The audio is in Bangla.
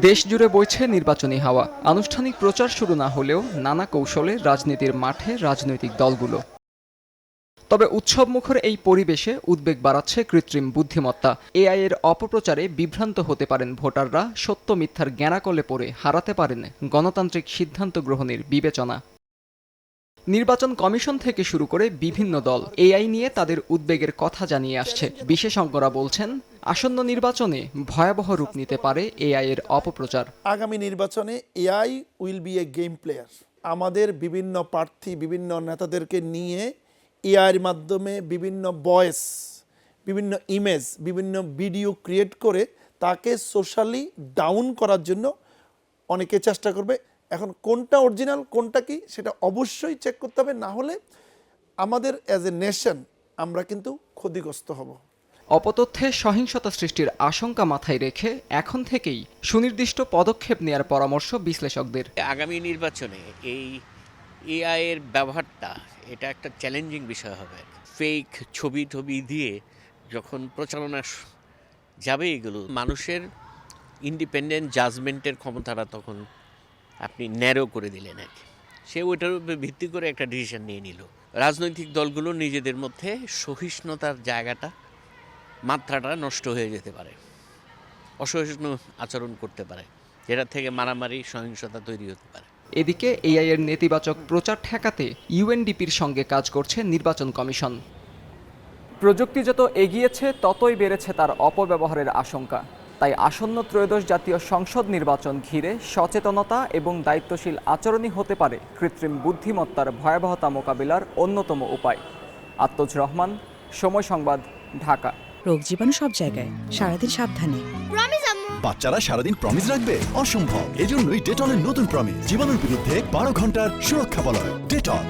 দেশজুড়ে বইছে নির্বাচনী হাওয়া। আনুষ্ঠানিক প্রচার শুরু না হলেও নানা কৌশলে রাজনীতির মাঠে রাজনৈতিক দলগুলো। তবে উৎসবমুখর এই পরিবেশে উদ্বেগ বাড়াচ্ছে কৃত্রিম বুদ্ধিমত্তা। এআই এর অপপ্রচারে বিভ্রান্ত হতে পারেন ভোটাররা, সত্য মিথ্যার জ্ঞানাকলে পড়ে হারাতে পারেন গণতান্ত্রিক সিদ্ধান্ত গ্রহণের বিবেচনা। নির্বাচন কমিশন থেকে শুরু করে বিভিন্ন দল এআই নিয়ে তাদের উদ্বেগের কথা জানিয়ে আসছে। বিশেষজ্ঞরা বলছেন, আসন্ন নির্বাচনে ভয়াবহ রূপ নিতে পারে এআই এর অপপ্রচার। আগামী নির্বাচনে AI will B A game player. আমাদের বিভিন্ন প্রার্থী, বিভিন্ন নেতাদেরকে নিয়ে এআইয়ের মাধ্যমে বিভিন্ন ভয়েস, বিভিন্ন ইমেজ, বিভিন্ন ভিডিও ক্রিয়েট করে তাকে সোশ্যালি ডাউন করার জন্য অনেকে চেষ্টা করবে। এখন কোনটা অরিজিনাল কোনটা কি সেটা অবশ্যই চেক করতে হবে, না হলে আমাদের অ্যাজ এ নেশন আমরা কিন্তু ক্ষতিগ্রস্ত হব। অপতথ্যে সহিংসতা সৃষ্টির আশঙ্কা মাথায় রেখে এখন থেকেই সুনির্দিষ্ট পদক্ষেপ নেয়ার পরামর্শ বিশ্লেষকদের। আগামী নির্বাচনে এই এআই এর ব্যবহারটা এটা একটা চ্যালেঞ্জিং বিষয় হবে। ফেক ছবি দিয়ে যখন প্রচারণা যাবে, এগুলো মানুষের ইন্ডিপেন্ডেন্ট জাজমেন্টের ক্ষমতাটা তখন আপনি ন্যারো করে দিলেন আর কি। সে ওইটার উপর ভিত্তি করে একটা ডিসিশন নিয়ে নিল। রাজনৈতিক দলগুলো নিজেদের মধ্যে সহিষ্ণুতার জায়গাটা, মাত্রাটা নষ্ট হয়ে যেতে পারে, অসহিষ্ণু আচরণ করতে পারে, যেটা থেকে মারামারি সহিংসতা তৈরি হতে পারে। এদিকে এআই এর নেতিবাচক প্রচার ঠেকাতে ইউএনডিপির সঙ্গে কাজ করছে নির্বাচন কমিশন। প্রযুক্তি যত এগিয়েছে ততই বেড়েছে তার অপব্যবহারের আশঙ্কা। তাই আসন্ন ত্রয়োদশ জাতীয় সংসদ নির্বাচন ঘিরে সচেতনতা এবং দায়িত্বশীল আচরণই হতে পারে কৃত্রিম বুদ্ধিমত্তার ভয়াবহতা মোকাবিলার অন্যতম উপায়। আত্মজ রহমান, সময় সংবাদ, ঢাকা। রোগ জীবাণু সব জায়গায়, সারাদিন সাবধানে। বাচ্চারা সারাদিন প্রমিস রাখবে? অসম্ভব। এজন্যই ডেটলের নতুন প্রমিস, জীবাণুর বিরুদ্ধে 12 ঘন্টার সুরক্ষা বলয়। ডেটল।